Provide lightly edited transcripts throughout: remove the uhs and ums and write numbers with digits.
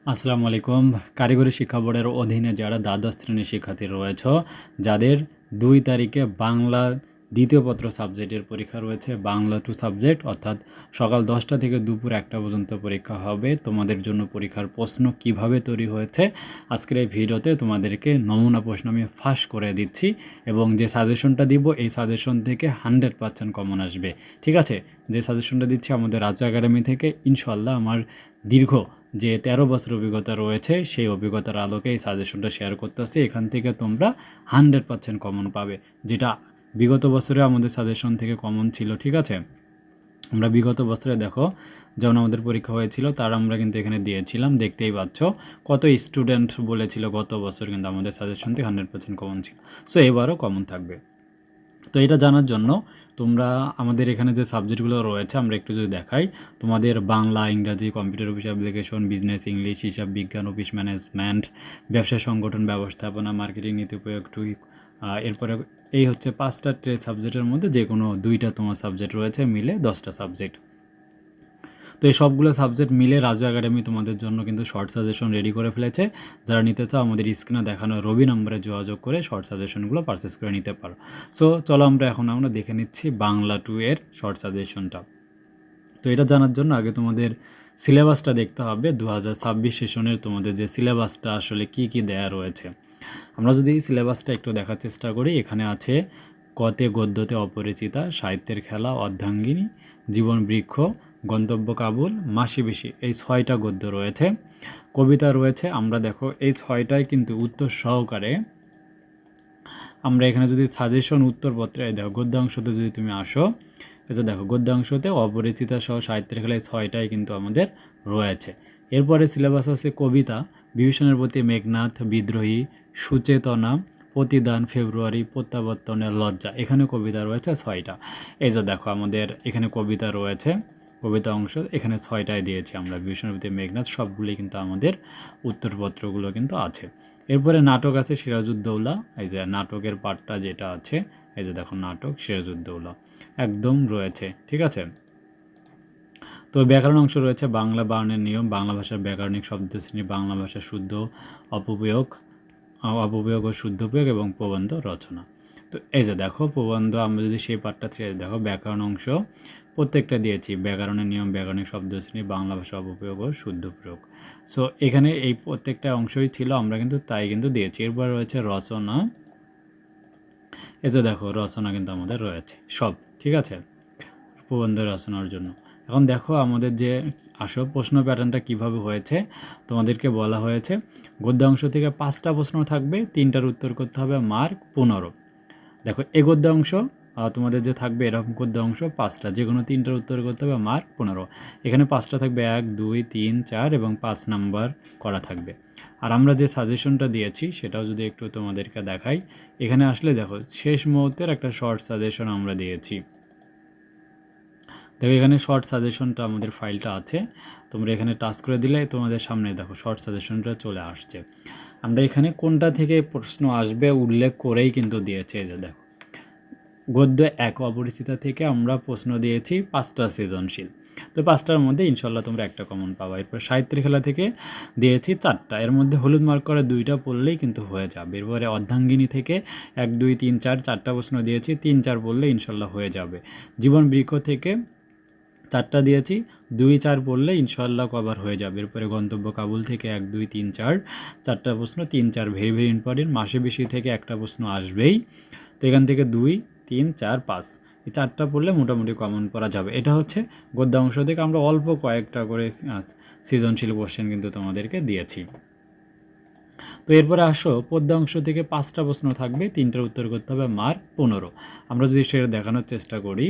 আসসালামু আলাইকুম। কারিগরি শিক্ষা বোর্ডের অধীনে যারা দ্বাদশ শ্রেণীর শিক্ষার্থী রয়েছ, যাদের ২ তারিখে বাংলা দ্বিতীয় পত্র সাবজেক্টের পরীক্ষা রয়েছে, বাংলা 2 সাবজেক্ট, অর্থাৎ সকাল ১০টা থেকে দুপুর ১টা পর্যন্ত পরীক্ষা হবে। তোমাদের জন্য পরীক্ষার প্রশ্ন কিভাবে তৈরি হয়েছে আজকের এই ভিডিওতে তোমাদেরকে নমুনা প্রশ্ন আমি ফাঁস করে দিচ্ছি, এবং যে সাজেশনটা দিব এই সাজেশন থেকে 100% কমন আসবে। ঠিক আছে, যে সাজেশনটা দিচ্ছি আমাদের রাজ্য একাডেমি থেকে, ইনশাল্লাহ আমার দীর্ঘ যে ১৩ বছর অভিজ্ঞতা রয়েছে সেই অভিজ্ঞতার আলোকে এই সাজেশনটা শেয়ার করতেছি। এখান থেকে তোমরা 100% কমন পাবে, যেটা বিগত বছরে আমাদের সাজেশন থেকে কমন ছিল। ঠিক আছে, আমরা বিগত বছরে দেখো যখন আমাদের পরীক্ষা হয়েছিল তার আমরা কিন্তু এখানে দিয়েছিলাম, দেখতেই পাচ্ছ কত স্টুডেন্ট বলেছিল গত বছর, কিন্তু আমাদের সাজেশন থেকে 100% কমন ছিল। সো এবারও কমন থাকবে। তো এটা জানার জন্য তোমরা আমাদের এখানে যে সাবজেক্টগুলো রয়েছে আমরা একটু যদি দেখাই, তোমাদের বাংলা, ইংরাজি, computer office application, business, English, হিসাব বিজ্ঞান, অফিস ম্যানেজমেন্ট, ব্যবসা সংগঠন ব্যবস্থাপনা, মার্কেটিং, নীতি প্রয়োগ, এরপরে এই হচ্ছে 5টা ট্রেড সাবজেক্টের মধ্যে যে কোনো 2টা তোমার সাবজেক্ট রয়েছে, মিলে 10টা সাবজেক্ট। তো এই সবগুলো সাবজেক্ট মিলে রাজু একাডেমি তোমাদের জন্য কিন্তু শর্ট সাজেশন রেডি করে ফেলেছে। যারা নিতে চাও আমাদের স্ক্রিনে দেখানো রবি নম্বরে যোগাযোগ করে শর্ট সাজেশনগুলো পারচেস করে নিতে পারো। সো চলো আমরা দেখে নিচ্ছি বাংলা 2 এর শর্ট সাজেশনটা। তো এটা জানার জন্য আগে তোমাদের সিলেবাসটা দেখতে হবে। 2026 সেশনের তোমাদের যে সিলেবাসটা আসলে কি কি দেয়া রয়েছে, আমরা যদি সিলেবাসটা একটু দেখার চেষ্টা করি, এখানে আছে কতে গদ্যতে অপরিচিতা, সাহিত্যের খেলা, অর্ধাঙ্গিনী, জীবন বৃক্ষ, গন্তব্য কাবুল, মাসি বেশি, এই 6টা গদ্য রয়েছে। কবিতা রয়েছে, আমরা দেখো এই 6টাই কিন্তু উত্তর সহকারে। আমরা এখানে যদি সাজেশন উত্তরপত্রে দেখো গদ্যাংশতে যদি তুমি আসো, এটা দেখো গদ্যাংশতে অপরিচিতা সহ সাহিত্যের খেলায় 6টাই কিন্তু আমাদের রয়েছে। এরপরে সিলেবাস আছে কবিতা, বিভীষণের প্রতি মেঘনাথ, বিদ্রোহী, সুচেতনা, প্রতিদান, ফেব্রুয়ারি, প্রত্যাবর্তনের লজ্জা, এখানে কবিতা রয়েছে 6টা। এই যে দেখো আমাদের এখানে কবিতা রয়েছে, কবিতা অংশ এখানে 6টায় দিয়েছি আমরা, বিভীষণের প্রতি মেঘনাথ, সবগুলি কিন্তু আমাদের উত্তরপত্রগুলো কিন্তু আছে। এরপরে নাটক আছে সিরাজউদ্দৌলা, এই যে নাটকের পার্টটা যেটা আছে, এই যে দেখো নাটক সিরাজউদ্দৌলা একদম রয়েছে। ঠিক আছে, তো ব্যাকরণ অংশ রয়েছে বাংলা বানানের নিয়ম, বাংলা ভাষার ব্যাকরণিক শব্দশ্রেণী, বাংলা ভাষার শুদ্ধ অপপ্রয়োগ ও শুদ্ধ প্রয়োগ এবং প্রবন্ধ রচনা। তো এই যে দেখো প্রবন্ধ, আমরা যদি সেই পার্টটা থেকে দেখো ব্যাকরণ অংশ প্রত্যেকটা দিয়েছি, ব্যাকরণের নিয়ম, ব্যাকরণিক শব্দশ্রেণী, বাংলা ভাষা অপপ্রয়োগ ও শুদ্ধ প্রয়োগ। সো এখানে এই প্রত্যেকটা অংশই ছিল, আমরা কিন্তু তাই কিন্তু দিয়েছি। এরপর রয়েছে রচনা, এই যে দেখো রচনা কিন্তু আমাদের রয়েছে সব। ঠিক আছে, প্রবন্ধ রচনার জন্য। এখন দেখো আমাদের যে আসল প্রশ্ন প্যাটার্নটা কিভাবে হয়েছে, তোমাদেরকে বলা হয়েছে গদ্যাংশ থেকে 5টা প্রশ্ন থাকবে, 3টার উত্তর করতে হবে, মার্ক 15। দেখো এ গদ্যাংশ তোমাদের যে থাকবে এরকম গদ্যাংশ 5টা, যে কোনো 3টার উত্তর করতে হবে, মার্ক 15। এখানে 5টা থাকবে 1, 2, 3, 4 এবং 5 নাম্বার করা থাকবে। আর আমরা যে সাজেশনটা দিয়েছি সেটাও যদি একটু তোমাদেরকে দেখাই, এখানে আসলে দেখো শেষ মুহূর্তের একটা শর্ট সাজেশন আমরা দিয়েছি। দেখো এখানে শর্ট সাজেশনটা আমাদের ফাইলটা আছে, তোমরা এখানে টাচ করে দিলে তোমাদের সামনে দেখো শর্ট সাজেশনটা চলে আসছে। আমরা এখানে কোনটা থেকে প্রশ্ন আসবে উল্লেখ করেই কিন্তু দিয়েছে। এই যে দেখো গদ্য 1 অপরিচিতা থেকে আমরা প্রশ্ন দিয়েছি 5টা সৃজনশীল, তো 5টার মধ্যে ইনশাল্লাহ তোমরা একটা কমন পাবা। এরপর সাহিত্যের খেলা থেকে দিয়েছি 4টা, এর মধ্যে হলুদ মার্ক করে 2টা পড়লেই কিন্তু হয়ে যাবে। এরপরে অর্ধাঙ্গিনী থেকে 1, 2, 3, 4টা প্রশ্ন দিয়েছি, 3, 4 পড়লে ইনশাল্লাহ হয়ে যাবে। জীবন বৃক্ষ থেকে 4টা দিয়েছি, 2, 4 পড়লে ইনশাল্লাহ কভার হয়ে যাবে। এরপরে গন্তব্য কাবুল থেকে 1, 2, 3, 4টা প্রশ্ন, 3, 4 ভেরি ভেরি ইম্পর্টেন্ট। মাসে বেশি থেকে একটা প্রশ্ন আসবেই, তো এখান থেকে 2, 3, 4, 5 এই 4টা পড়লে মোটামুটি কমন পড়া যাবে। এটা হচ্ছে গদ্যাংশ থেকে আমরা অল্প কয়েকটা করে সৃজনশীল কোশ্চেন কিন্তু তোমাদেরকে দিয়েছি। তো এরপরে আসো পদ্যাংশ থেকে 5টা প্রশ্ন থাকবে, 3টার উত্তর করতে হবে, মার্ক 15। আমরা যদি সেটা দেখানোর চেষ্টা করি,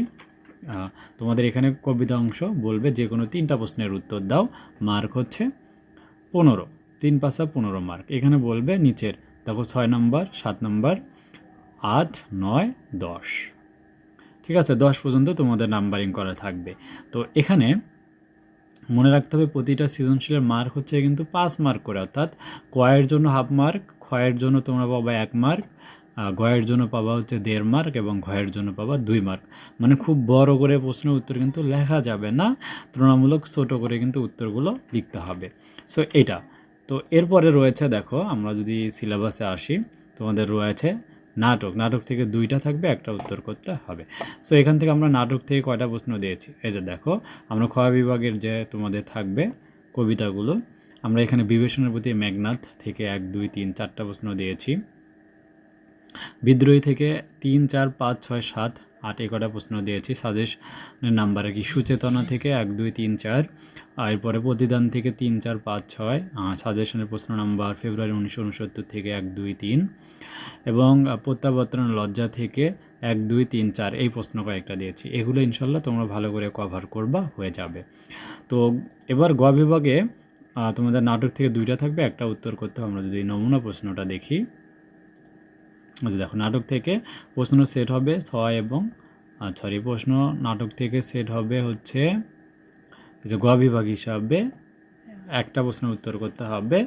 তোমাদের এখানে কবিতা অংশ বলবে যে কোনো 3টা প্রশ্নের উত্তর দাও, মার্ক হচ্ছে 15, 3 5 15 মার্ক। এখানে বলবে নিচের দেখো 6 নম্বর, 7 নম্বর, 8, 9, 10। ঠিক আছে, 10 পর্যন্ত তোমাদের নাম্বারিং করা থাকবে। তো এখানে মনে রাখতে হবে প্রতিটা সৃজনশীলের মার্ক হচ্ছে কিন্তু 5 মার্ক করে, অর্থাৎ কয়ের জন্য হাফ মার্ক, ক্ষয়ের জন্য তোমরা পাবা 1 মার্ক, গয়ের জন্য পাবা হচ্ছে 1.5 মার্ক এবং ঘয়ের জন্য পাবা 2 মার্ক। মানে খুব বড় করে প্রশ্নের উত্তর কিন্তু লেখা যাবে না, তুলনামূলক ছোট করে কিন্তু উত্তরগুলো লিখতে হবে। সো এটা তো এরপরে রয়েছে দেখো, আমরা যদি সিলেবাসে আসি, তোমাদের রয়েছে নাটক। নাটক থেকে 2টা থাকবে, একটা উত্তর করতে হবে। সো এখান থেকে আমরা নাটক থেকে কয়টা প্রশ্ন দিয়েছি, এই যে দেখো, আমরা খ বিভাগের যে তোমাদের থাকবে কবিতাগুলো, আমরা এখানে বিবেচনার প্রতি মেঘনাথ থেকে 1 2 3 4টা প্রশ্ন দিয়েছি। বিদ্রোহী থেকে 3 4 5 6 7 8 এই কটা প্রশ্ন দিয়েছি। সাজেশনের নাম্বার কি সুচেতনা থেকে 1 2 3 4, এরপরে প্রতিদান থেকে 3 4 5 6, সাজেশনের প্রশ্ন নাম্বার ফেব্রুয়ারি 1969 থেকে 1 2 3, এবং প্রত্যাবর্তন লজ্জা থেকে 1 2 3 4 এই প্রশ্ন কয়েকটা দিয়েছি। এগুলো ইনশাল্লাহ তোমরা ভালো করে কভার করবা, হয়ে যাবে। তো এবার গ বিভাগে তোমাদের নাটক থেকে 2টা থাকবে, একটা উত্তর করতে হবে। আমরা যদি নমুনা প্রশ্নটা দেখি, আচ্ছা দেখো, নাটক থেকে প্রশ্ন সেট হবে 6 এবং প্রশ্ন নাটক থেকে সেট হবে হচ্ছে যে গ বিভাগ হিসাবে একটা প্রশ্নের উত্তর করতে হবে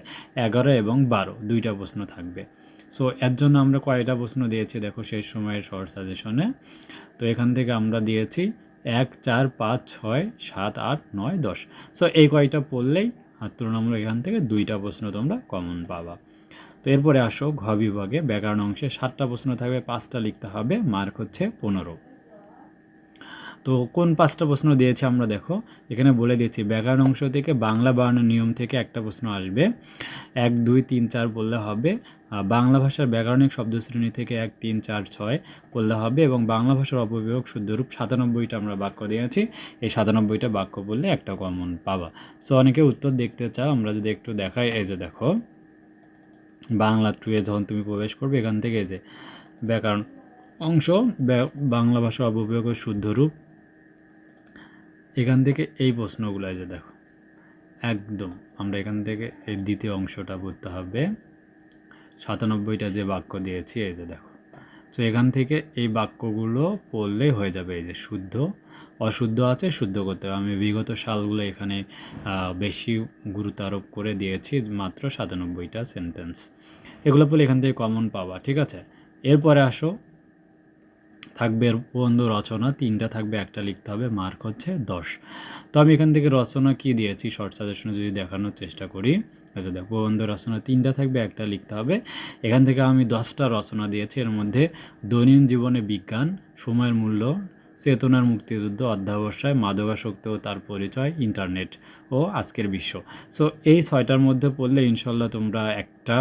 11 এবং 12, 2টা প্রশ্ন থাকবে। সো এর জন্য আমরা কয়টা প্রশ্ন দিয়েছি দেখো শেষ সময়ের শর্ট সাজেশনে। তো এখান থেকে আমরা দিয়েছি 1 4 5 6 7 8 9 10। সো এই কয়টা পড়লেই তুলনামূলক এখান থেকে 2টা প্রশ্ন তোমরা কমন পাবা। তো এরপরে আসো ঘ বিভাগে ব্যাকরণ অংশে 7টা প্রশ্ন থাকবে, 5টা লিখতে হবে, মার্ক হচ্ছে 15। তো কোন 5টা প্রশ্ন দিয়েছে আমরা দেখো, এখানে বলে দিয়েছি ব্যাকরণ অংশ থেকে বাংলা বানানোর নিয়ম থেকে একটা প্রশ্ন আসবে, 1 2 3 4 বললে হবে। বাংলা ভাষার ব্যাকরণিক শব্দশ্রেণী থেকে 1 3 4 6 বললে হবে, এবং বাংলা ভাষার অপব্যয় শুদ্ধরূপ 97টা আমরা বাক্য দিয়েছি। এই 97টা বাক্য বললে একটা কমন পাবা। সো অনেকে উত্তর দেখতে চাও, আমরা যদি একটু দেখাই, এই যে দেখো বাংলা 2-এ যখন তুমি প্রবেশ করবে, এখান থেকে এই যে ব্যাকরণ অংশ, বাংলা ভাষার অপব্যয় ও শুদ্ধরূপ, এখান থেকে এই প্রশ্নগুলো এই যে দেখো একদম আমরা এখান থেকে এই দ্বিতীয় অংশটা পড়তে হবে। 97টা যে বাক্য দিয়েছি এই যে দেখো। তো এখান থেকে এই বাক্যগুলো পড়লেই হয়ে যাবে। এই যে শুদ্ধ অশুদ্ধ আছে, শুদ্ধ করতে হবে। আমি বিগত সালগুলো এখানে বেশি গুরুত্ব আরোপ করে দিয়েছি, মাত্র 97টা সেন্টেন্স। এগুলো পড়লে এখান থেকে কমন পাবা, ঠিক আছে। এরপরে আসো, থাকবে প্রবন্ধ রচনা 3টা থাকবে, একটা লিখতে হবে, মার্ক হচ্ছে 10। তো আমি এখান থেকে রচনা কি দিয়েছি শর্ট সাজেশনে যদি দেখানোর চেষ্টা করি, আচ্ছা দেখো, প্রবন্ধ রচনা 3টা থাকবে, একটা লিখতে হবে। এখান থেকে আমি 10টা রচনা দিয়েছি। এর মধ্যে দৈনন্দিন জীবনে বিজ্ঞান, সময়ের মূল্য, চেতনার মুক্তিযুদ্ধ, অধ্যাবসায়, মাদকাসক্তি ও তার পরিচয়, ইন্টারনেট ও আজকের বিশ্ব। সো এই 6টার মধ্যে পড়লে ইনশাল্লাহ তোমরা একটা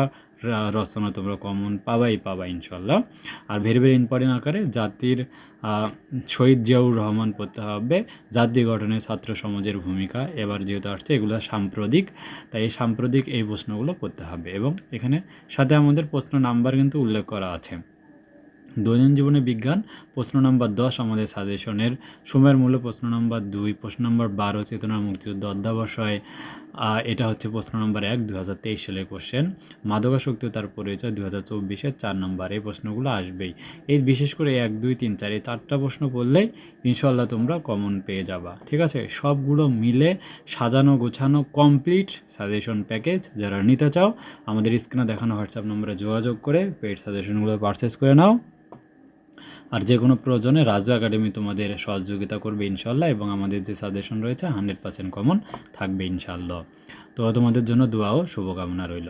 রচনা তোমরা কমন পাবাই ইনশাল্লাহ। আর ভেরি ভেরি ইম্পর্টেন্ট আকারে জাতির শহীদ জিয়াউর রহমান পড়তে হবে, জাতি গঠনে ছাত্র সমাজের ভূমিকা। এবার যেহেতু আসছে এগুলো সাম্প্রতিক, তাই এই সাম্প্রতিক এই প্রশ্নগুলো পড়তে হবে। এবং এখানে সাথে আমাদের প্রশ্ন নাম্বার কিন্তু উল্লেখ করা আছে। দৈনন্দিন জীবনে বিজ্ঞান প্রশ্ন নাম্বার 10 আমাদের সাজেশনের, সময়ের মূল্য প্রশ্ন নাম্বার 2, প্রশ্ন নাম্বার 12 চেতনার মুক্তিযুদ্ধ অধ্যাবসায়, এটা হচ্ছে প্রশ্ন নাম্বার 1 2023 সালের কোশ্চেন। মাদকাসক্তি ও তার পরিচয় 2024-এর 4 নম্বর। এই প্রশ্নগুলো আসবেই। এই বিশেষ করে 1 2 3 4 এই 4টা প্রশ্ন পড়লেই ইনশাল্লাহ তোমরা কমন পেয়ে যাবা, ঠিক আছে। সবগুলো মিলে সাজানো গোছানো কমপ্লিট সাজেশন প্যাকেজ যারা নিতে চাও, আমাদের স্ক্রিনে দেখানো হোয়াটসঅ্যাপ নম্বরে যোগাযোগ করে পেইড সাজেশনগুলো পারচেস করে নাও। আর যে কোনো প্রয়োজনে রাজু একাডেমি তোমাদের সহযোগিতা করবে ইনশাল্লাহ, এবং আমাদের যে সাজেশন রয়েছে 100% কমন থাকবে ইনশাল্লাহ। তো তোমাদের জন্য দোয়া ও শুভকামনা রইল।